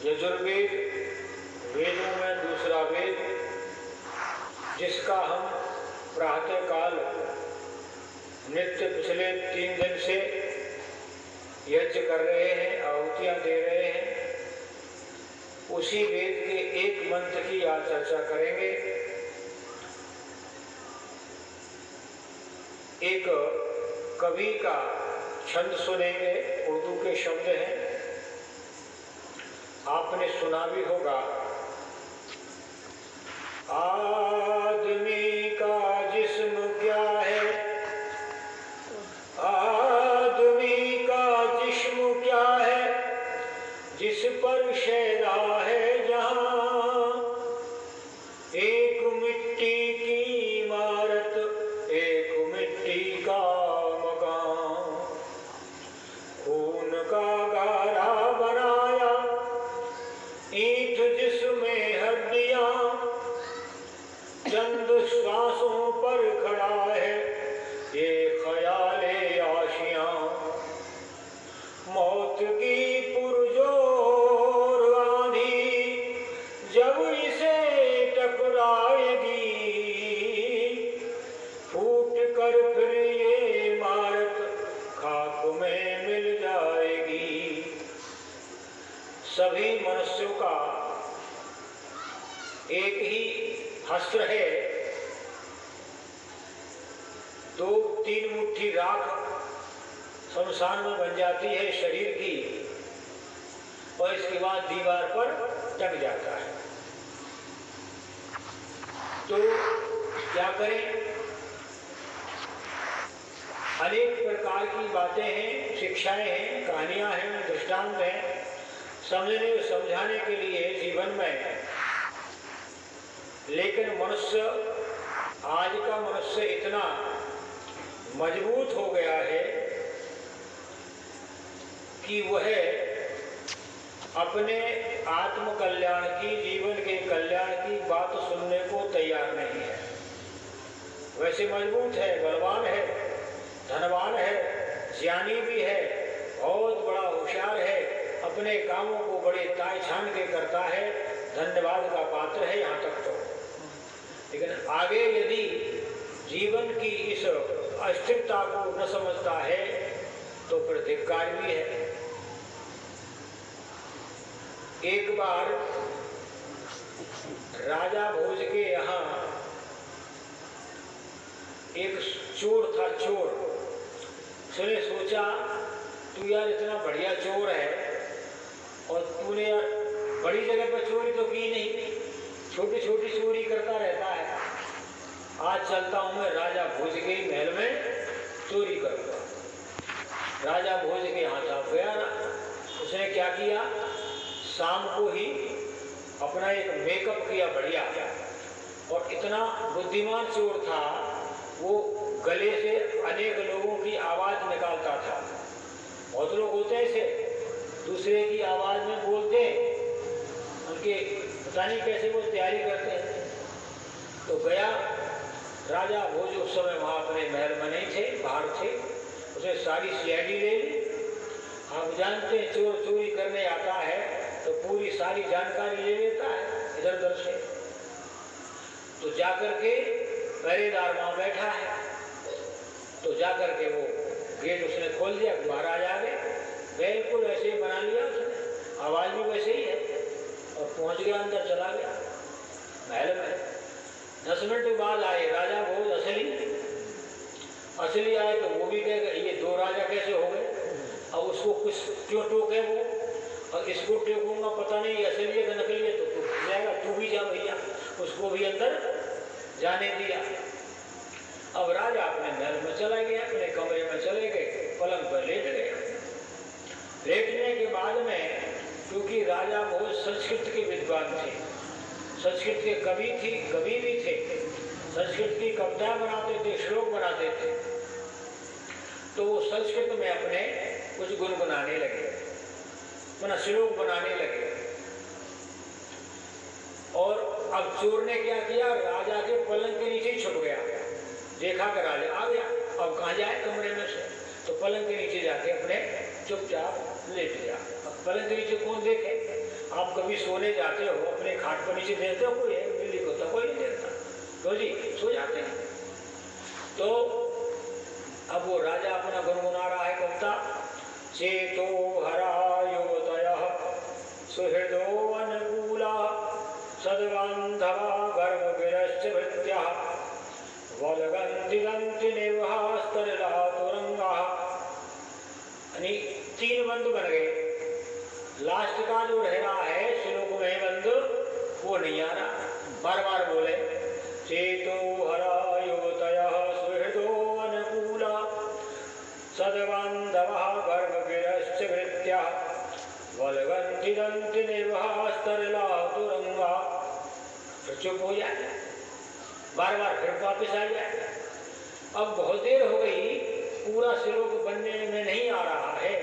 यजुर्वेद वेदों में दूसरा वेद, जिसका हम प्रातःकाल नित्य पिछले 3 दिन से यज्ञ कर रहे हैं, आहुतियाँ दे रहे हैं, उसी वेद के एक मंत्र की आज चर्चा करेंगे। एक कवि का छंद सुनेंगे, उर्दू के शब्द हैं, आपने सुना भी होगा। आदमी का जिस्म क्या है, आदमी का जिस्म क्या है, जिस पर शैदा है जहां, एक मिट्टी की इमारत, एक मिट्टी का मकान, खून का गारा बनाया ईंट जिसमें हड्डियां, चंद श्वासों पर खड़ा है ये ख्याले आशियां, मौत की पुरजोर आंधी जब इसे टकराएगी, फूट कर फिर ये इमारत खाक में मिल जाएगी। सभी मनुष्यों का एक ही हस्त्र है, 2-3 मुट्ठी राख शमशान में बन जाती है शरीर की, और इसके बाद दीवार पर टंग जाता है। तो क्या करें? अनेक प्रकार की बातें हैं, शिक्षाएं हैं, कहानियां हैं, दृष्टांत हैं, समझने समझाने के लिए जीवन में। लेकिन मनुष्य, आज का मनुष्य इतना मजबूत हो गया है कि वह अपने आत्म कल्याण की, जीवन के कल्याण की बात सुनने को तैयार नहीं है। वैसे मजबूत है, बलवान है, धनवान है, ज्ञानी भी है, बहुत बड़ा होशियार है, अपने कामों को बड़े ताय छान के करता है, धन्यवाद का पात्र है यहाँ तक तो। लेकिन आगे यदि जीवन की इस अस्थिरता को न समझता है तो फिर धिक्कार भी है। एक बार राजा भोज के यहाँ एक चोर था, चोर। उसने सोचा, तू यार इतना बढ़िया चोर है और तूने यार बड़ी जगह पर चोरी तो की नहीं, छोटी छोटी चोरी करता रहता है। आज चलता हूं मैं राजा भोज के महल में चोरी करूंगा। राजा भोज के यहाँ था गया। उसने क्या किया, शाम को ही अपना एक मेकअप किया बढ़िया, और इतना बुद्धिमान चोर था, वो गले से अनेक लोगों की आवाज निकालता था। बहुत लोग होते हैं ऐसे, दूसरे की आवाज में बोलते हैं, उनके पता नहीं कैसे वो तैयारी करते हैं। तो गया राजा भोज, उस समय वहाँ अपने महल में नहीं थे, बाहर थे। उसने सारी सीआईडी ले ली। आप जानते हैं चोर चोरी करने आता है तो पूरी सारी जानकारी ले लेता है इधर उधर से। तो जाकर के पहरेदार वहाँ बैठा है, तो जाकर के वो गेट उसने खोल दिया, महाराज आ गए। बिल्कुल वैसे ही बना लिया उसने, आवाज़ भी वैसे ही है, और पहुँच गया, अंदर चला गया महल में। 10 मिनट बाद आए राजा भोज असली आए, तो वो भी कहेगा ये 2 राजा कैसे हो गए। अब उसको कुछ क्यों टोके वो, और इसको टोकूंगा पता नहीं असली है कि नकली है, तो तू जाएगा, तू भी जा भैया। उसको भी अंदर जाने दिया। अब राजा अपने महल में चला गया, अपने कमरे में चले गए, पलंग पर लेट गए। लेटने के बाद में, क्योंकि राजा बहुत संस्कृत के विद्वान थे, संस्कृत के कवि भी थे, संस्कृत की कविताएं बनाते थे, श्लोक बनाते थे, तो वो संस्कृत में अपने कुछ गुनगुनाने लगे, अपना श्लोक बनाने लगे। और अब चोर ने क्या किया, राजा के पलंग के नीचे ही छुप गया। देखा कि राजा आ गया, अब कहाँ जाए कमरे में से, तो पलंग के नीचे जाके अपने चुपचाप लेट गया। अब पलंग के नीचे कौन देखे, आप भी सोने जाते हो अपने खाट पर नीचे देखते हो कोई है बिल्ली को तो कोई नहीं देखता, तो जी सो जाते हैं। तो अब वो राजा अपना गुनगुना रहा है कविता, चेतो हरायोदयः सुहृदो अनुकूला सद्बान्धवा गर्भविरश्च भृत्यः वलगन्ति गन्ति निर्वहास्तरलातुरंगाः। यानी 3 बंधु बन गए, लास्ट का जो रह रहा है श्लोक में बंधु वो नहीं आ रहा, बार बार बोले चेतो हरायोदयः सुहृदो अनुकूला सद्बान्धवः गर्भविरश्च भृत्यः वलगन्ति गन्ति निर्वहास्तरलातुरंगाः। फिर चुप हो जाए, बार बार फिर वापिस आ जाए। अब बहुत देर हो गई, पूरा श्लोक बनने में नहीं आ रहा है,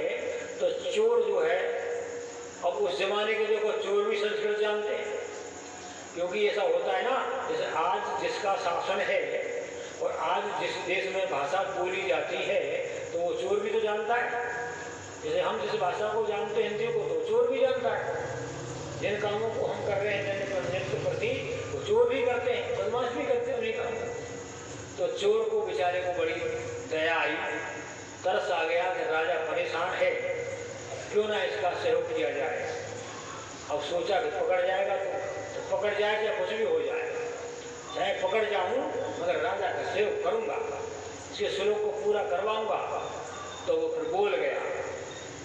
तो चोर जो है, अब उस जमाने के देखो चोर भी संस्कृत जानते हैं, क्योंकि ऐसा होता है ना, जैसे आज जिसका शासन है और आज जिस देश में भाषा बोली जाती है तो वो चोर भी तो जानता है। जैसे हम जिस भाषा को जानते हैं हिंदी को, तो चोर भी जानता है। जिन कामों को हम कर रहे हैं जिनके प्रति, वो चोर भी करते हैं, बदमाश भी करते हैं उन्हीं काम। तो चोर को बेचारे को बड़ी दया आई, तरस आ गया कि राजा परेशान है, क्यों ना इसका सहयोग किया जाए। अब सोचा कि पकड़ जाएगा तो पकड़ जाए या कुछ भी हो जाए, चाहे पकड़ जाऊं मगर राजा का सहयोग करूंगा, इसके श्लोक को पूरा करवाऊंगा। तो वो फिर बोल गया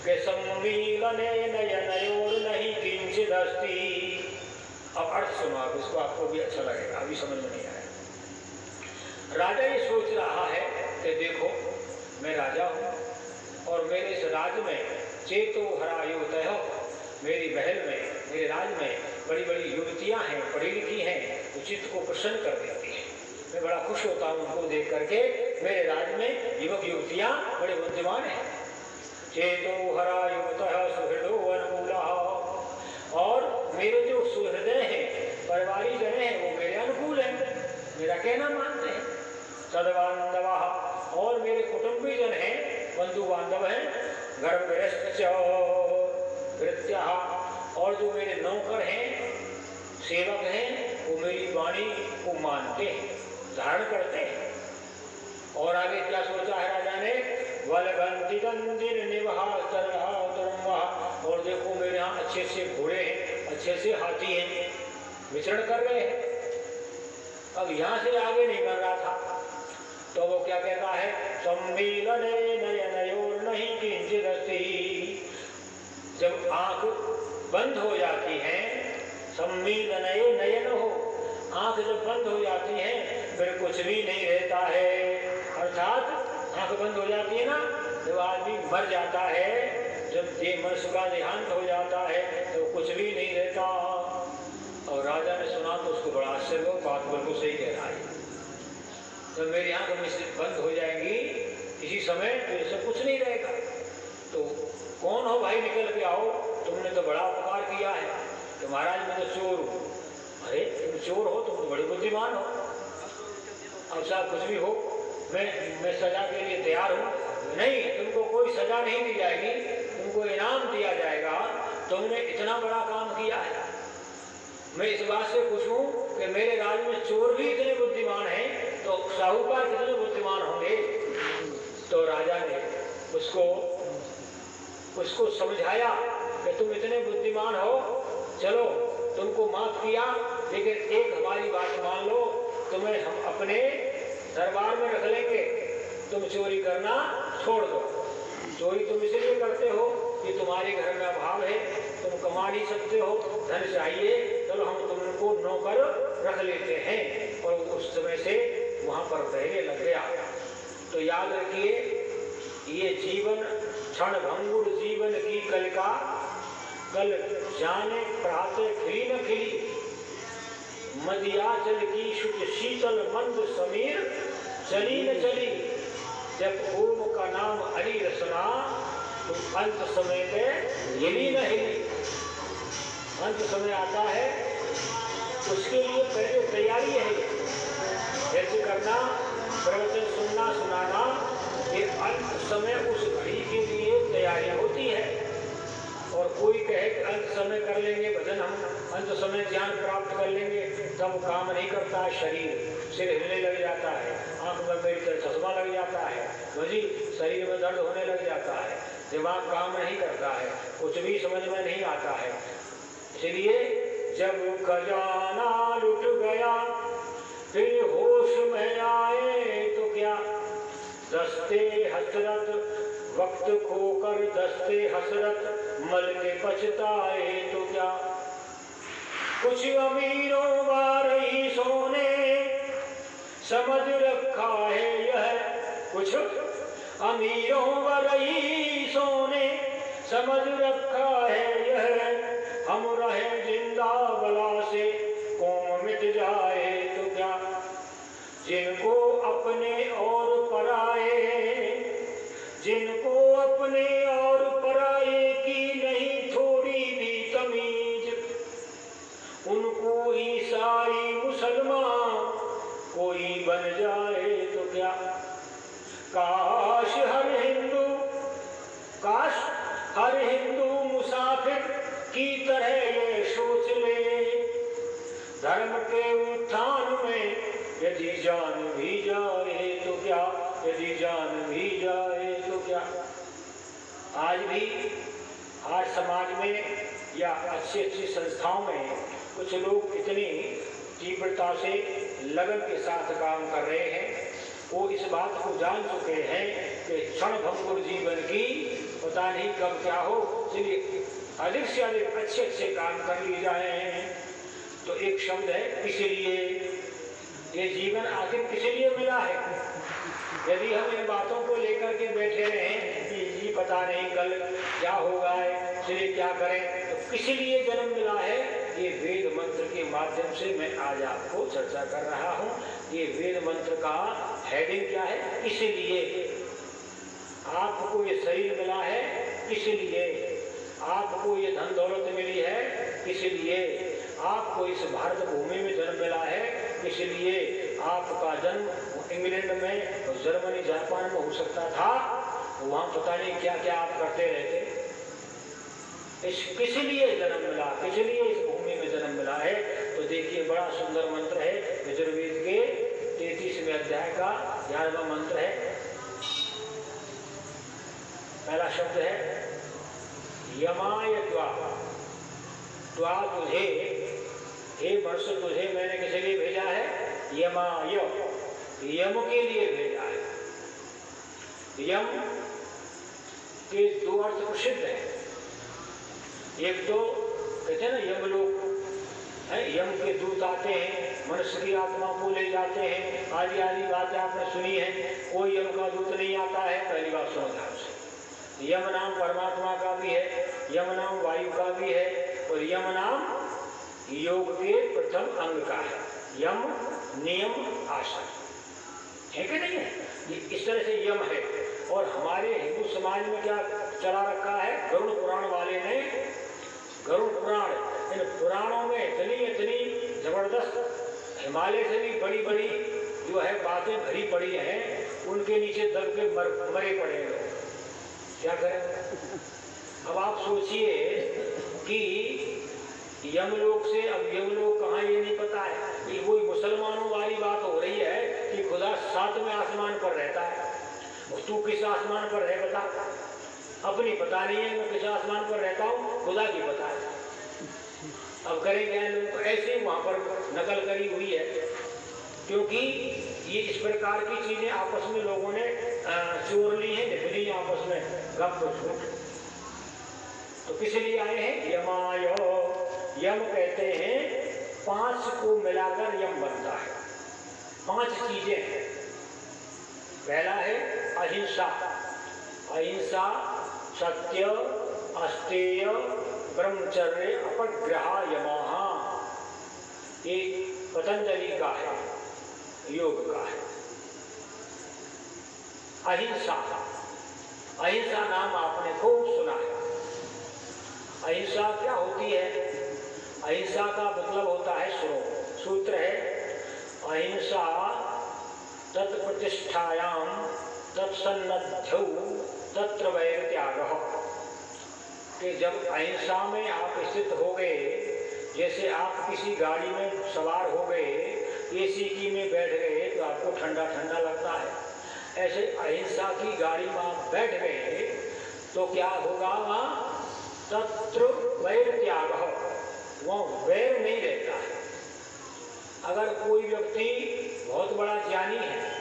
कि सम्मीलने नयनयोर नहीं किंचिदस्ति। अब अर्थ सुनो आप, इसको आपको भी अच्छा लगेगा, अभी समझ में नहीं आया। राजा ये सोच रहा है कि देखो मैं राजा हूँ और मेरे इस राज्य में चेतो हरायोदयः, मेरी महल में, मेरे राज्य में बड़ी बड़ी युवतियाँ हैं, पढ़ी लिखी हैं, तो चित्त को प्रसन्न कर देती हैं। मैं बड़ा खुश होता हूँ उनको देख करके, मेरे राज्य में युवक युवतियाँ बड़े बुद्धिमान हैं। चेतो हरायोदयः सुहृदो अनुकूलः, और मेरे जो सुहृदय हैं, परिवारी जन हैं, वो मेरे अनुकूल हैं, मेरा कहना मानते हैं। सद्बान्धवः, और मेरे कुटुंबी जन हैं, बंधु बांधव हैं। गर्भविरश्च भृत्यः, और जो मेरे नौकर हैं, सेवक हैं, वो मेरी वाणी को मानते हैं, धारण करते हैं। और आगे क्या सोचा है राजा ने, वलगन्ति गन्ति निर्वहास्तरलातुरंगाः, और देखो मेरे यहाँ अच्छे से घोड़े हैं, अच्छे से हाथी हैं, विचरण कर रहे हैं। अब यहाँ से आगे नहीं कर रहा था, तो वो क्या कहता है, सम्मीलने नयनयोर नहीं किंचिदस्ति। जब आंख बंद हो जाती है, सम्मीलने नयन हो, आंख जब बंद हो जाती है फिर कुछ भी नहीं रहता है। अर्थात आंख बंद हो जाती है ना, जब आदमी मर जाता है, जब ये मनुष्य का देहांत हो जाता है तो कुछ भी नहीं रहता। और राजा ने सुना तो उसको बड़ा आश्चर्य हो, बात बिल्कुल सही कह रहा है। तो मेरी आंख बंद हो जाएंगी इसी समय, तो ये सब कुछ नहीं रहेगा। तो कौन हो भाई, निकल के आओ, तुमने तो बड़ा उपकार किया है। तो महाराज मैं तो चोर हूँ। अरे तुम चोर हो, तुम तो बड़े बुद्धिमान हो। अब साहब कुछ भी हो, मैं सजा के लिए तैयार हूँ। नहीं, तुमको कोई सजा नहीं दी जाएगी, तुमको इनाम दिया जाएगा, तुमने इतना बड़ा काम किया है। मैं इस बात से खुश हूँ कि मेरे राज्य में चोर भी इतने बुद्धिमान हैं, तो साहूकार कितने बुद्धिमान होंगे। तो राजा ने उसको समझाया कि तुम इतने बुद्धिमान हो, चलो तुमको माफ किया, लेकिन एक हमारी बात मान लो, तुम्हें हम अपने दरबार में रख लेंगे, तुम चोरी करना छोड़ दो। चोरी तुम इसलिए करते हो कि तुम्हारे घर में अभाव है, तुम कमा नहीं सकते हो, धन चाहिए, चलो हम तुमको नौकर रख लेते हैं। और उस समय से वहाँ पर पहले लग गया। तो याद रखिए, ये जीवन क्षण भंगुर जीवन की कलिका, कल जाने प्रातः खिली न खिली, मदियाचल की शुद्ध शीतल मंद समीर चली न चली। जब ओम का नाम हरि रसना, तो अंत समय पे हिली न हिली। अंत समय आता है, उसके लिए पहले तैयारी है। जैसे करना, प्रवचन सुनना सुनाना, ये अंत समय उस घड़ी के लिए तैयारी होती है। और कोई कहे कि अंत समय कर लेंगे, भजन हम समय ज्ञान प्राप्त कर लेंगे तब काम नहीं करता है शरीर, सिर हिलने लग जाता है, आंख में मेरी तरह चश्मा लग जाता है, जी शरीर में दर्द होने लग जाता है, दिमाग काम नहीं करता है, कुछ भी समझ में नहीं आता है। इसलिए जब खजाना लुट गया फिर होश में आए तो क्या, दस्ते हसरत वक्त खोकर दस्ते हसरत मल के पछताए तो क्या। कुछ अमीरों व रईसों ने समझ रखा है यह, कुछ अमीरों व रईसों ने समझ रखा है यह, हम रहे जिंदा बला से कौम मिट जाए तो क्या। जिनको अपने और पराए, जिनको अपने और पराए की नहीं थोड़ी भी तमीज, उनको ईसाई मुसलमान कोई बन जाए तो क्या। काश हर हिंदू मुसाफिर की तरह ये सोच ले, धर्म के उत्थान में यदि जान भी जाए तो क्या, यदि जान भी जाए तो क्या। आज समाज में या अच्छी अच्छी संस्थाओं में कुछ लोग इतनी तीव्रता से लगन के साथ काम कर रहे हैं, वो इस बात को जान चुके हैं कि क्षण भंगुर जीवन की पता नहीं कब क्या हो, इसलिए अधिक से अधिक अच्छे अच्छे काम कर लिए जाए। तो एक शब्द है इसलिए, ये जीवन आखिर किस लिए मिला है। यदि हम इन बातों को लेकर के बैठे रहें कि जी पता नहीं कल क्या होगा, इसलिए क्या करें, तो किस लिए जन्म मिला है, ये वेद मंत्र के माध्यम से मैं आज आपको चर्चा कर रहा हूँ। ये वेद मंत्र का हेडिंग क्या है, इसलिए। आपको ये शरीर मिला है इसलिए, आपको ये धन दौलत मिली है इसलिए, आपको इस भारत भूमि में जन्म मिला है इसलिए। आपका जन्म इंग्लैंड में और जर्मनी जापान में हो सकता था, वहाँ पता नहीं क्या क्या आप करते रहते। इस किस लिए जन्म मिला, किस लिए इस भूमि में जन्म मिला है। तो देखिए बड़ा सुंदर मंत्र है, यजुर्वेद के 33वें अध्याय का 11वां मंत्र है। पहला शब्द है यमाय त्वा, त्वा तुझे, हे मनुष्य तुझे मैंने किस लिए भेजा है, यमाय, यम के लिए भेजा है। यम के दो अर्थ प्रसिद्ध हैं, एक तो कहते हैं ना यमलोक है, यम के दूत आते हैं मनुष्य की आत्मा को ले जाते हैं, आदि आदि बातें आपने सुनी है। कोई यम का दूत नहीं आता है, पहली बात सुनो ध्यान से। यम नाम परमात्मा का भी है, यम नाम वायु का भी है, और यम नाम योग के प्रथम अंग का है। यम नियम आसन है कि नहीं है, ये इस तरह से यम है। और हमारे हिंदू समाज में क्या चला रखा है, गरुड़ पुराण वाले ने, गरुड़ पुराण, इन पुराणों में इतनी जबरदस्त हिमालय से भी बड़ी बड़ी जो है बातें भरी पड़ी हैं, उनके नीचे दब के मरे पड़े लोग, क्या करें। अब आप सोचिए कि यमलोक से, अब यमलोक कहाँ ये नहीं पता है, ये वही मुसलमानों वाली बात हो रही है कि खुदा 7वें आसमान पर रहता है। तू किस आसमान पर रह बता, अपनी पता नहीं है, मैं किस आसमान पर रहता हूँ, खुदा की पता है। अब करेंगे लोग, तो ऐसे ही वहाँ पर नकल करी हुई है, क्योंकि ये इस प्रकार की चीजें आपस में लोगों ने चोर ली है, निकली आपस में गप झूठ। तो किस लिए आए हैं, यमाय, यम कहते हैं 5 को मिलाकर यम बनता है। 5 चीजें हैं। पहला है अहिंसा, अहिंसा, सत्य, अस्तेय, ब्रह्मचर्य, अपग्रह, यमाहा। ये पतंजलि का है, योग का है। अहिंसा, अहिंसा नाम आपने खूब सुना है। अहिंसा क्या होती है, अहिंसा का मतलब होता है, सुनो सूत्र है, अहिंसा तत्प्रतिष्ठायाम तत्सन्नद्धौ तत्र वैर त्यागः। कि जब अहिंसा में आप स्थित हो गए जैसे आप किसी गाड़ी में सवार हो गए, एसी की में बैठ गए तो आपको ठंडा ठंडा लगता है, ऐसे अहिंसा की गाड़ी में आप बैठ गए तो क्या होगा, वहाँ तत्र वैर त्याग हो, वहाँ वैर नहीं रहता है। अगर कोई व्यक्ति बहुत बड़ा ज्ञानी है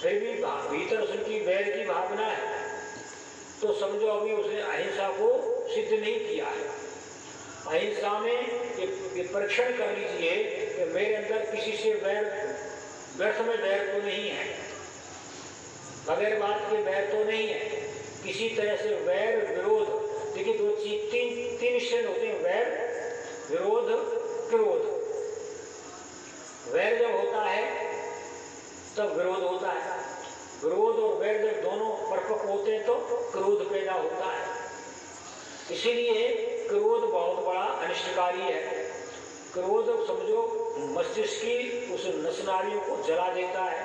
फिर भी भीतर उसकी वैर की भावना है तो समझो अभी उसने अहिंसा को सिद्ध नहीं किया है। अहिंसा में ये परीक्षण कर लीजिए कि मेरे अंदर किसी से वैर, व्यर्थ में वैर तो नहीं है, बगैर बात के वैर तो नहीं है, किसी तरह से वैर विरोध। देखिए दो चीज, तीन श्रेणी होते हैं, वैर, विरोध, क्रोध। वैर जब होता है तब विरोध होता है, विरोध और वैर जब दोनों परिपक्व होते हैं तो क्रोध पैदा होता है। इसीलिए क्रोध बहुत बड़ा अनिष्टकारी है। क्रोध समझो मस्तिष्क की उस नस नाड़ियों को जला देता है,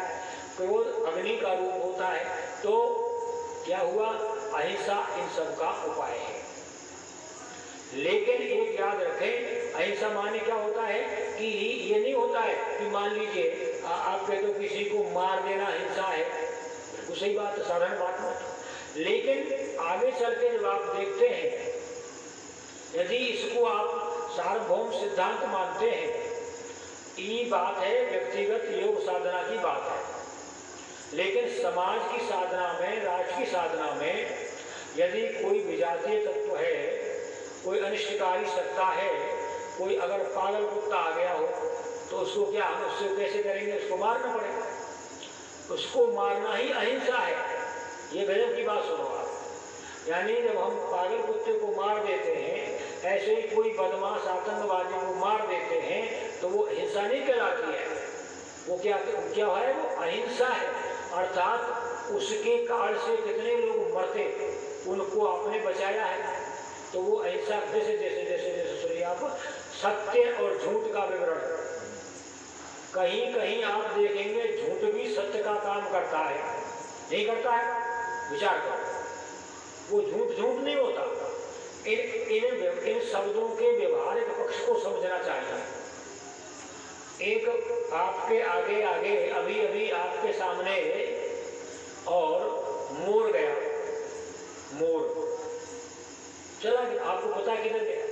क्रोध अग्नि का रूप होता है। तो क्या हुआ, अहिंसा इन सब का उपाय है। लेकिन एक याद रखें, अहिंसा माने क्या होता है कि ये नहीं होता है कि मान लीजिए आप कहते हो किसी को मार देना हिंसा है, बिल्कुल सही बात है, साधारण बात है। लेकिन आगे चल के जब आप देखते हैं, यदि इसको आप सार्वभौम सिद्धांत मानते हैं, ये बात है व्यक्तिगत योग साधना की बात है। लेकिन समाज की साधना में, राष्ट्र की साधना में यदि कोई विजातीय तत्व है, कोई अनिष्टकारी सत्ता है, कोई अगर पागल कुत्ता आ गया हो तो उसको क्या, हम उससे कैसे करेंगे, उसको मारना पड़ेगा। उसको मारना ही अहिंसा है। ये गजब की बात सुनो आप। यानी जब हम पागल कुत्ते को मार देते हैं, ऐसे ही कोई बदमाश आतंकवादी को मार देते हैं तो वो हिंसा नहीं कहलाती है, वो क्या है, वो अहिंसा है। अर्थात उसके काल से कितने लोग मरते, उनको आपने बचाया है, तो वो अहिंसा। जैसे जैसे जैसे जैसे सुनिए आप, सत्य और झूठ का विवरण, कहीं कहीं आप देखेंगे झूठ भी सत्य का काम करता है, नहीं करता है, विचार करो, वो झूठ झूठ नहीं होता। इन शब्दों के व्यवहारिक पक्ष को समझना चाहिए। एक आपके आगे आगे अभी अभी आपके सामने और मोर गया, मोर चला गया, आपको पता किधर गया,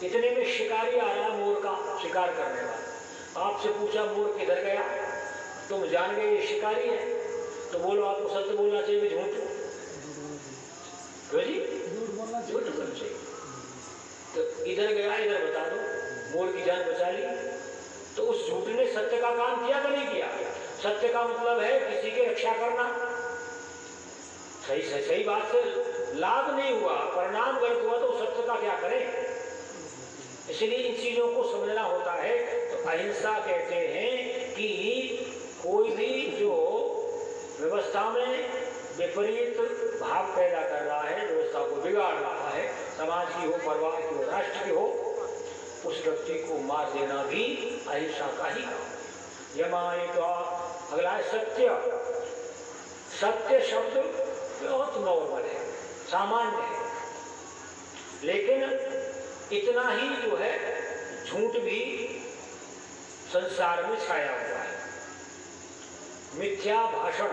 इतने में शिकारी आया मोर का शिकार करने वाला। आपसे पूछा मोर किधर गया, तुम जान गए ये शिकारी है, तो बोलो आपको सत्य बोलना चाहिए, झूठ जी, झूठ बोलना चाहिए। तो इधर गया, इधर बता दो, मोर की जान बचा ली। तो उस झूठ ने सत्य का काम किया कि नहीं किया? सत्य का मतलब है किसी की रक्षा करना। सही बात से लाभ नहीं हुआ, परिणाम गलत हुआ, तो सत्य का क्या करें? इसलिए इन चीजों को समझना होता है। तो अहिंसा कहते हैं कि कोई भी जो व्यवस्था में विपरीत भाव पैदा कर रहा है, व्यवस्था को बिगाड़ रहा है, समाज की हो, परिवार की हो, राष्ट्र की हो, उस व्यक्ति को मार देना भी अहिंसा का ही काम। यमायित्वा, अगला है सत्य। सत्य शब्द बहुत नॉर्मल है, सामान्य है, लेकिन इतना ही जो है झूठ भी संसार में छाया हुआ है। मिथ्या भाषण,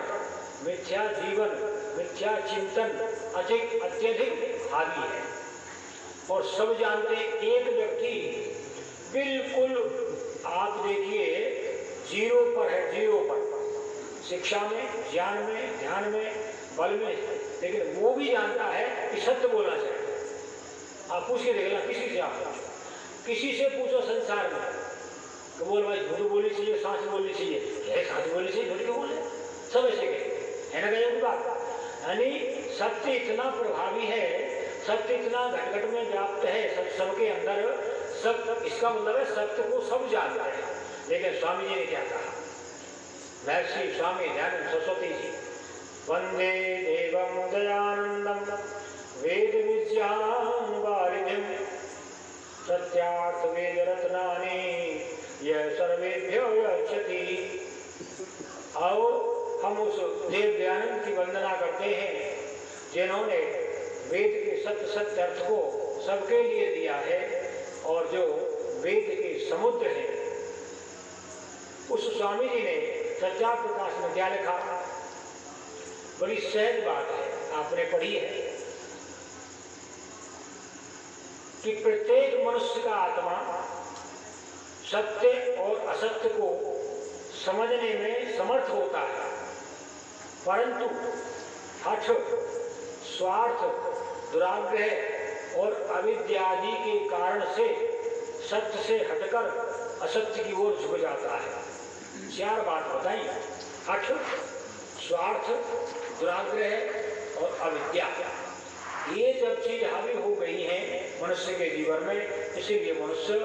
मिथ्या जीवन, मिथ्या चिंतन अत्यधिक हावी है। और सब जानते हैं, एक व्यक्ति बिल्कुल आप देखिए जीरो पर है, जीरो पर, शिक्षा में, ज्ञान में, ध्यान में, बल में, लेकिन वो भी जानता है कि सत्य बोलना चाहिए। आप पूछ के देखना किसी से, आप किसी से पूछो संसार में तो बोल भाई झूठ बोलनी चाहिए, सांस बोलनी चाहिए, सांस बोलनी चाहिए, झूठ क्यों बोले, सब ऐसे कहते है ना, गजब की बात। यानी सत्य इतना प्रभावी है, सत्य इतना घट घट में व्याप्त है सबके अंदर, सब, इसका मतलब है सत्य को सब जानता है। लेकिन स्वामी जी ने क्या कहा, महर्षि स्वामी दयानंद सरस्वती जी, वंदे देवं दयानंदम वेद विज्ञान वारिधिम सत्यार्थ वेद रत्नानि यह सर्वेभ्यो यच्छति। आओ हम उस देव दयानंद की वंदना करते हैं जिन्होंने वेद के सत्य सत्य अर्थ को सबके लिए दिया है, और जो वेद के समुद्र हैं। उस स्वामी जी ने सत्या प्रकाश में क्या लिखा, बड़ी सहज बात है, आपने पढ़ी है कि प्रत्येक मनुष्य का आत्मा सत्य और असत्य को समझने में समर्थ होता है, परंतु हठ, स्वार्थ, दुराग्रह और अविद्यादि के कारण से सत्य से हटकर असत्य की ओर झुक जाता है। 4 बात बताई, हठ, स्वार्थ, दुराग्रह और अविद्या। ये जब चीज हावी हो गई है मनुष्य के जीवन में, इसीलिए मनुष्य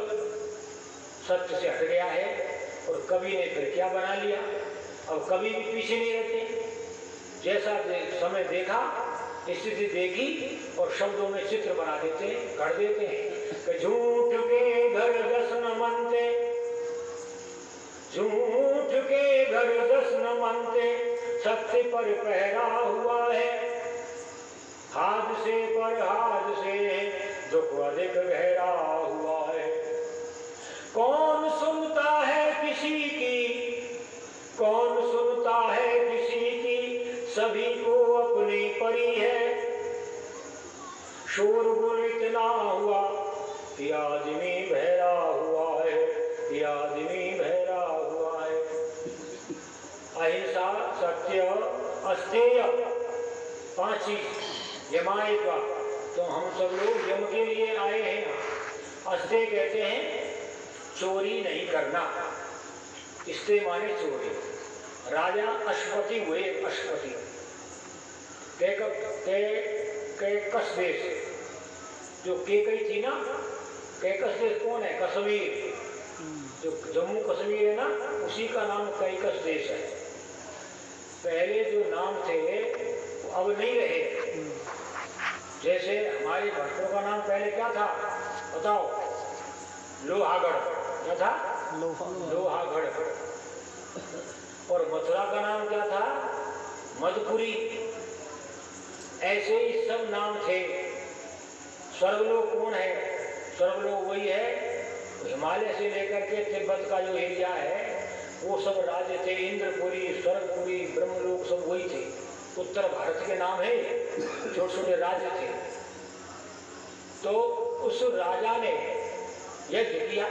सत्य से हट गया है। और कवि ने फिर क्या बना लिया, अब कभी भी पीछे नहीं रहते, जैसा समय देखा, स्थिति देखी और शब्दों में चित्र बना देते हैं, गढ़ देते हैं कि झूठ के घर दस न मनते, झूठ के घर दस न मनते, सत्य पर पहरा हुआ है, हादसे पर हादसे दुख अधिक गहरा हुआ है। कौन सुनता है किसी की, कौन सुनता है किसी की, सभी को अपनी पड़ी है। शोरगुल इतना हुआ कि आदमी बहरा हुआ है, कि आदमी बहरा हुआ है। अहिंसा, सत्य, अस्तेय, 5 चीज यमाए का, तो हम सब लोग यम के लिए आए हैं। अस्तेय कहते हैं चोरी नहीं करना, इससे माने चोरी। राजा अश्वपति हुए, अश्वपति कैकस देश, जो केकई थी ना, कैकस देश कौन है, कश्मीर, जो जम्मू कश्मीर है ना, उसी का नाम कैकस देश है। पहले जो नाम थे वो अब नहीं रहे। जैसे हमारे भट्टों का नाम पहले क्या था बताओ, लोहागढ़, क्या था, लोहागढ़। और मथुरा का नाम क्या था, मधुपुरी। ऐसे ही सब नाम थे। स्वर्गलोक कौन है, स्वर्गलोक वही है, हिमालय से लेकर के तिब्बत का जो एरिया है वो सब राज्य थे, इंद्रपुरी, स्वर्गपुरी, ब्रह्मलोक सब वही थे। उत्तर भारत के नाम है, छोटे छोटे राज्य थे। तो उस राजा ने यज्ञ किया,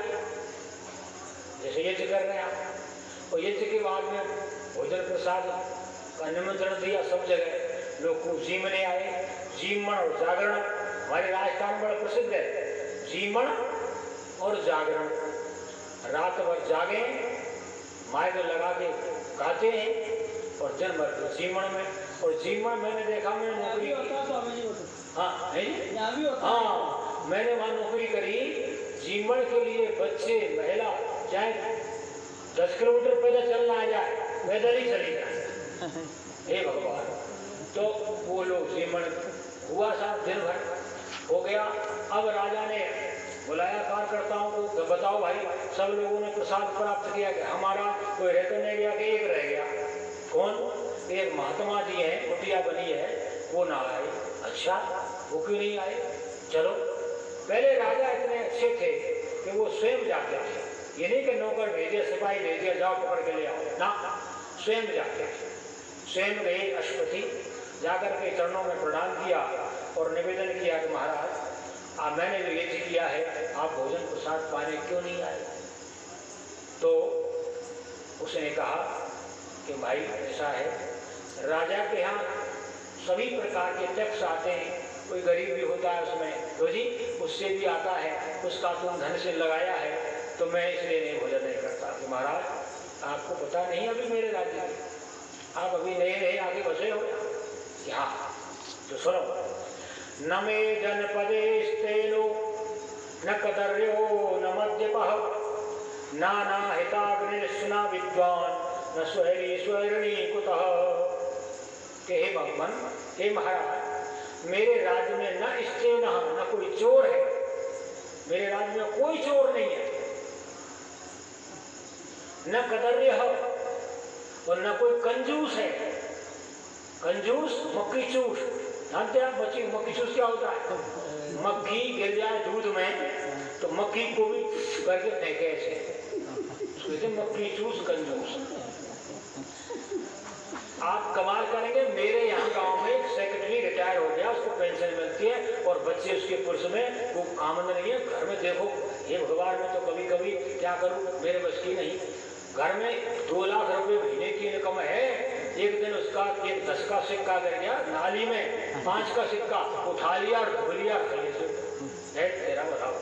जैसे यज्ञ कर रहे हैं आप, और यज्ञ के बाद में भोजन प्रसाद का निमंत्रण दिया सब जगह। लोग खूब जीमने आए। जीमन और जागरण हमारे राजस्थान में बड़ा प्रसिद्ध है, जीमन और जागरण। रात भर जागे, माइक लगा के गाते हैं और दिन भर जीमन में। और जीमन मैंने देखा, मैंने नौकरी की, हाँ हाँ, मैंने वहाँ नौकरी करी। जीमन के लिए बच्चे, महिला, चाहे 10 किलोमीटर पैदल चलना आ जाए, पैदल ही चली जाए। हे भगवान, तो वो लोग जीमन हुआ था, दिन भर हो गया। अब राजा ने बुलाया कार्यकर्ताओं को, तो बताओ भाई, सब लोगों ने प्रसाद प्राप्त किया कि हमारा कोई रह तो नहीं गया कि एक रह गया। कौन, एक महात्मा जी हैं, कुटिया बनी है, वो ना आए। अच्छा, वो क्यों नहीं आए, चलो। पहले राजा इतने अच्छे थे कि वो स्वयं जाते थे, ये नहीं कि नौकर भेजे, सिपाही भेजे, जाओ पकड़ के ले आओ ना, स्वयं जाते थे। स्वयं गए अश्वपति, जाकर के चरणों में प्रणाम किया और निवेदन किया कि महाराज, मैंने जो यज्ञ किया है, आप भोजन प्रसाद पाने क्यों नहीं आए। तो उसने कहा कि भाई ऐसा है, राजा के यहाँ सभी प्रकार के टैक्स आते हैं, कोई गरीब भी होता है उसमें, तो जी उससे भी आता है, उसका तुम धन से लगाया है, तो मैं इसलिए नहीं भोजन नहीं करता। कि महाराज आपको पता नहीं अभी मेरे राज्य में, आप अभी नए नए आगे बसे हो यहाँ, तो सुनो। न मे जनपदे स्तेनो न कदर्यो न मद्यपः नाना हिताग्निर्ष्णा विद्वान न स्वैरी स्वैरणी कुतः। के हे भगवान, हे महाराज, मेरे राज्य में न स्तेन, न कोई चोर है, मेरे राज्य में कोई चोर नहीं है, न कदर्य और न कोई कंजूस है। कंजूस, मक्खी चूस, जानते हैं आप बच्ची, मक्खी चूस क्या होता है, मक्खी गिर जाए दूध में तो मक्खी को भी करके फेंके ऐसे, कहते मक्खी चूस कंजूस। आप कमाल करेंगे, मेरे यहाँ गांव में एक सेक्रेटरी रिटायर हो गया, उसको पेंशन मिलती है और बच्चे उसके पुरुष में वो आमदनी नहीं है। घर में देखो, ये भगवान में तो कभी कभी क्या करूं, मेरे बस की नहीं। घर में 2 लाख रुपए महीने की इनकम है, एक दिन उसका एक 10 का सिक्का गिर गया नाली में, 5 का सिक्का उठा लिया और धो लिया गले से, तेरा बताओ।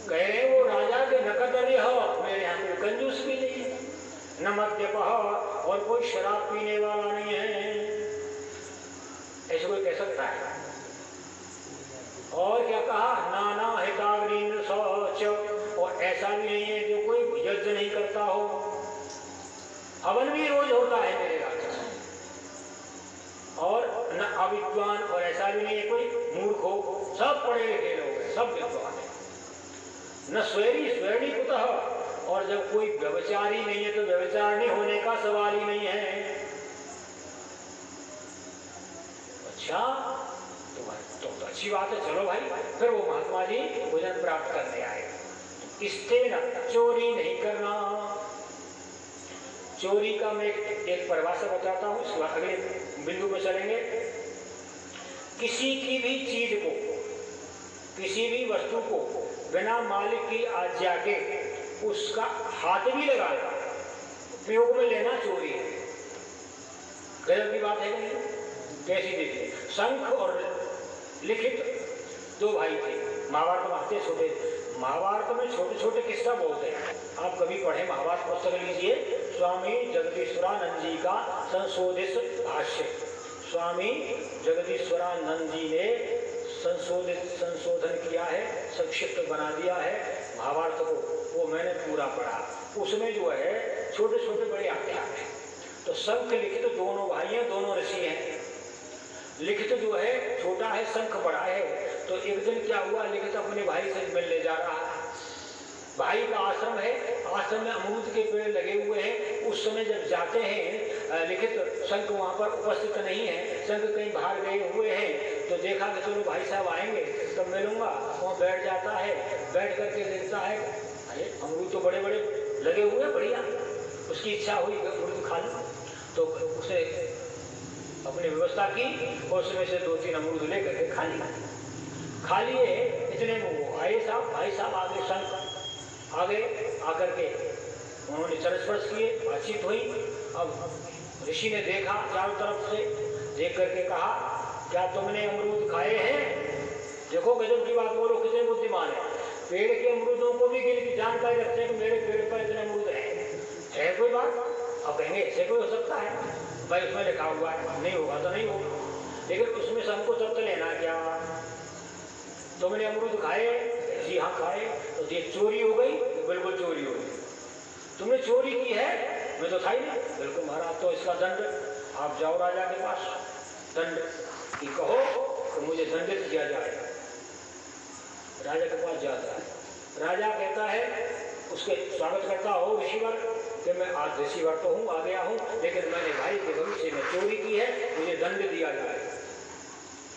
कह रहे वो राजा के नकदरी हो, मेरे यहाँ कोई कंजूस भी नहीं है, न मद्यप और कोई शराब पीने वाला नहीं है। ऐसे कोई कह सकता है? और क्या कहा, नाना हिताग्नि शौच, और ऐसा भी नहीं है जो कोई यज्ञ नहीं करता हो। हवन भी रोज होता है मेरे राजा, और न अविद्वान, और ऐसा भी नहीं है कोई मूर्ख हो, सब पढ़े लिखे लोग हैं, सब विद्वान है। न स्वेरी स्वेरणी कुतः, और जब कोई व्यभिचारी नहीं है तो व्यभिचारणी होने का सवाल ही नहीं है। अच्छा, तो अच्छी बात है, चलो भाई। फिर वो महात्मा जी भोजन प्राप्त करने आए। स्तेन, चोरी नहीं करना। चोरी का मैं एक परिभाषा बताता हूँ, इसके बाद अगले बिंदु पर चलेंगे। किसी की भी चीज को, किसी भी वस्तु को बिना मालिक की आज्ञा के उसका हाथ भी लगाया, उपयोग में लेना चोरी है। गजब की बात है कि नहीं? कैसी देखिए, शंख और लिखित 2 भाई थे, महाभारत में छोटे, महाभारत में छोटे छोटे किस्सा बोलते हैं। आप कभी पढ़े महाभारत पुस्तक लीजिए, स्वामी जगदीश्वरानंद जी का संशोधित भाष्य, स्वामी जगदीश्वरानंद जी ने संशोधन किया है, संक्षिप्त बना दिया है महाभारत को, वो मैंने पूरा पढ़ा। उसमें जो है छोटे छोटे बड़े आख्यान हैं। तो शंख लिखित दोनों भाई हैं, दोनों ऋषि हैं। लिखित जो है छोटा है, शंख बड़ा है। तो एक दिन क्या हुआ, लिखित अपने भाई से मिलने जा रहा है। भाई का आश्रम है, आश्रम में अमरूद के पेड़ लगे हुए हैं। उस समय जब जाते हैं लिखित, शंख वहाँ पर उपस्थित नहीं है, शंख कहीं बाहर गए हुए हैं। तो देखा कि चलो भाई साहब आएंगे तब मिलूंगा, वहाँ बैठ जाता है। बैठ करके देखता है, अरे अमरूद तो बड़े बड़े लगे हुए हैं, बढ़िया। उसकी इच्छा हुई अमरूद खा लूं, तो उसे अपनी व्यवस्था की और उसमें से 2-3 अमरूद लेकर के खा लिए। इतने में वो आए साहब, भाई साहब आगे, शंख आगे आकर के उन्होंने चरण स्पर्श किए, बातचीत हुई। अब ऋषि ने देखा चारों तरफ से, देख करके कहा, क्या तुमने अमरूद खाए हैं? देखो गजब की बात, बोलो कितने बुद्धिमान है। पेड़ के अमरूदों को भी गिन की जानकारी रखते हैं कि मेरे पेड़ पर इतने अमरूद है कोई बात? अब कहेंगे ऐसे कोई हो सकता है भाई, उसमें लिखा हुआ है, नहीं होगा तो नहीं होगा। लेकिन उसमें से हमको तर्क लेना क्या, तुमने अमरूद खाए? जी हाँ खाए। तो ये चोरी हो गई? बिल्कुल चोरी हो गई। तुमने चोरी की है? मैं तो था ही नहीं। बिल्कुल महाराज, तो इसका दंड, आप जाओ राजा के पास, दंड की कहो तो मुझे दंडित किया जाए। राजा के पास जाता है, राजा कहता है, उसके स्वागत करता हो ऋषिवर कि मैं आज ऋषिवर तो हूँ, आ गया हूँ, लेकिन मैंने भाई के भविष्य में चोरी की है, मुझे दंड दिया जाए।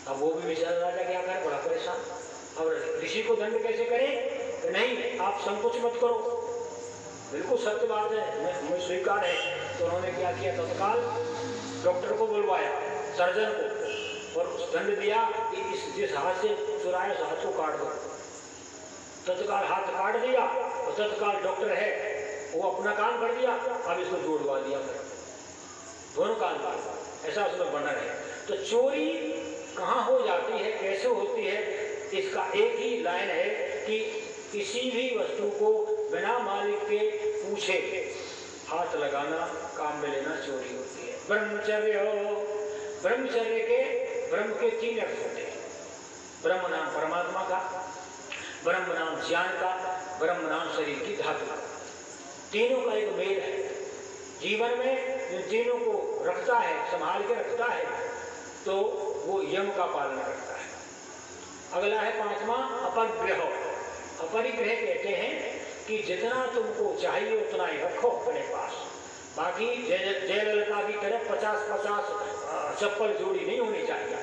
अब वो भी बेचारा राजा क्या करे, बड़ा परेशान। और ऋषि को दंड कैसे करें? तो नहीं, आप संकोच मत करो, बिल्कुल सत्य बात है, मुझे स्वीकार है। तो उन्होंने क्या किया, तत्काल डॉक्टर को बुलवाया, सर्जन को, और उस दंड दिया कि जिस हाथ से चुराया उस हाथ को काट दो। तत्काल हाथ काट दिया और तत्काल डॉक्टर है वो अपना काम कर दिया, अब इसको जोड़वा दिया, दोनों काम कर, ऐसा उसमें वर्णन है। तो चोरी कहाँ हो जाती है, कैसे होती है, इसका एक ही लाइन है कि किसी भी वस्तु को बिना मालिक के पूछे हाथ लगाना, काम में लेना चोरी होती है। ब्रह्मचर्य हो, ब्रह्म के 3 अर्थ होते हैं। ब्रह्म नाम परमात्मा का, ब्रह्म नाम ज्ञान का, ब्रह्म नाम शरीर की धातु का। तीनों का एक मेल है। जीवन में इन तीनों को रखता है, संभाल के रखता है, तो वो यम का पालन करता है। अगला है 5वां, अपरिग्रह। अपरिग्रह कहते हैं कि जितना तुमको चाहिए उतना ही रखो अपने पास, बाकी जयललिता की तरह 50-50 चप्पल जोड़ी नहीं होनी चाहिए।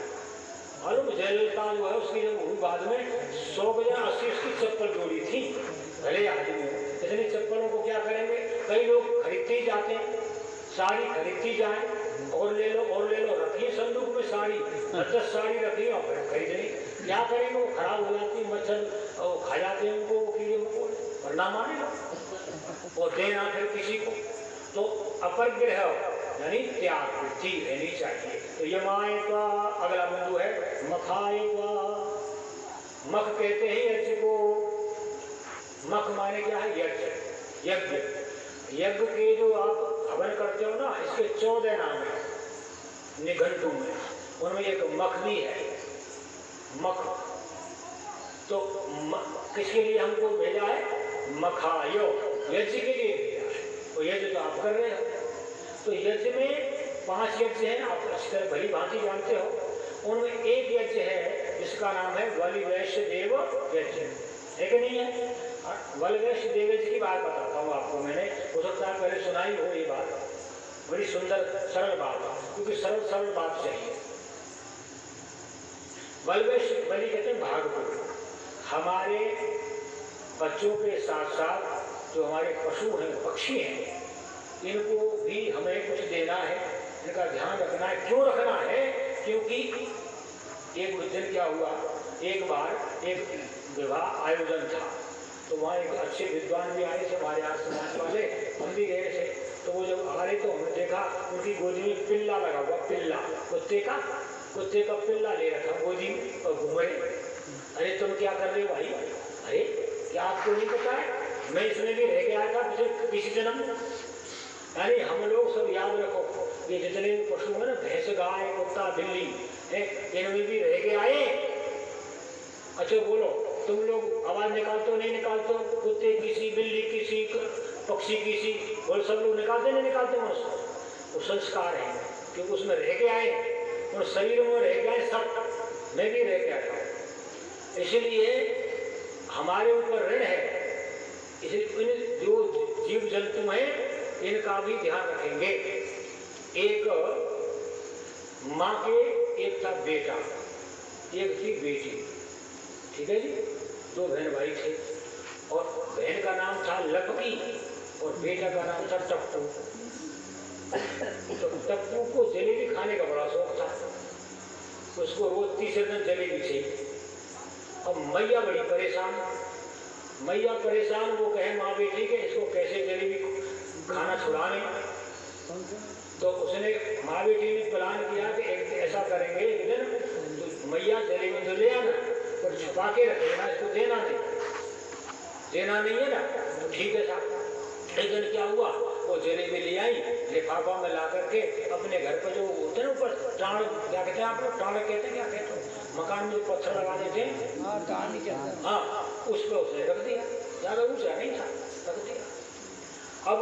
मालूम जयललिता जो है उसकी जब हुई बाद में 100 बजे 80 उसकी चप्पल जोड़ी थी, भले आदमी हो, इतनी चप्पलों को क्या करेंगे। कई लोग खरीदते ही जाते हैं, साड़ी खरीदती जाए, और ले लो और ले लो, रखिए संदूक में साड़ी, 10 साड़ी रखी और फिर खरीद ली, क्या करेंगे, वो खराब हो जाती, मच्छर खा जाते हैं उनको, वो कीड़े मकोड़े, वरना माने और देना फिर किसी को। तो अपरिग्रह यानी त्याग वृत्ति रहनी चाहिए। तो यमाए का अगला बिंदु है मखाए का। मख कहते हैं यज्ञ को। मख माने क्या है, यज्ञ। यज्ञ यज्ञ के जो आप हवन करते हो ना, इसके 14 नाम है निघंटू में, उनमें एक मख भी है। मख तो किसके लिए हमको भेजा है, मखायो, यज्ञ के लिए भेजा है। तो यज्ञ तो आप कर रहे हो। तो यज्ञ में 5 यज्ञ हैं, आप अच्छी तरह भली भांति जानते हो। उनमें एक यज्ञ है जिसका नाम है बलि वैश्य देव यज्ञ, है कि नहीं है। बलि वैश्य देव यज्ञ की बात बताता हूँ आपको। मैंने हो सकता है पहले सुनाई हो ये बात, बड़ी सुंदर सरल बात, क्योंकि सरल सरल बात चाहिए। बलि वैश्य, बलि कहते हैं भाग को। हमारे बच्चों के साथ साथ जो हमारे पशु हैं, पक्षी हैं, इनको भी हमें कुछ देना है, इनका ध्यान रखना है। क्यों रखना है, क्योंकि एक दिन क्या हुआ, एक बार एक विवाह आयोजन था, तो वहाँ एक अच्छे विद्वान भी आए थे हमारे यहाँ समाज वाले, हम भी गए थे। तो वो जब आ रहे तो हमने देखा उनकी गोदी में पिल्ला लगा हुआ, पिल्ला कुत्ते का पिल्ला ले रखा गोदी में और घूम रहे। अरे तुम क्या कर रहे हो भाई, अरे क्या आपको नहीं पता है, मैं इसमें भी रह के आया था किसी जन्म में। यानी हम लोग सब याद रखो, ये जितने पशु है ना, भैंस, गाय, कुत्ता, बिल्ली है, इनमें भी रह के आए। अच्छा बोलो, तुम लोग आवाज निकालते हो नहीं निकालते हो, कुत्ते किसी, बिल्ली किसी, पक्षी किसी, बोल सब लोग निकालते नहीं निकालते हो। वो संस्कार है कि उसमें रह के आए, और शरीर में रह के आए सब, मैं भी रह के आया हूँ। इसलिए हमारे ऊपर ऋण है, इसलिए जो जीव जंतु हैं इनका भी ध्यान रखेंगे। एक माँ के एक था बेटा, एक थी बेटी, ठीक है जी, 2 बहन भाई थे, और बहन का नाम था लपकी और बेटा का नाम था टप्पू। तो टप्पू को जलेबी खाने का बड़ा शौक था, उसको रोज 30 दिन जलेबी चाहिए। अब मैया बड़ी परेशान, वो कहे माँ बेटी के इसको कैसे जलेबी खाना छुड़ाने। तो उसने माँ बेटी ने प्लान किया कि एक ऐसा करेंगे, एक दिन तो मैया जलेबी तो ले आना, पर छुपा के रख देना, इसको देना नहीं है ना। तो ठीक है साहब। एक दिन क्या हुआ, वो जलेबी ले आई, लिफाफा में ला करके अपने घर पर जो होते हैं ऊपर टाण, क्या कहते हैं आप लोग, टाण कहते हैं, क्या कहते हो, मकान में जो पत्थर लगा देते हैं, हाँ, उस पर उसने रख दिया, ज़्यादा ऊँचा नहीं था, रख दिया। अब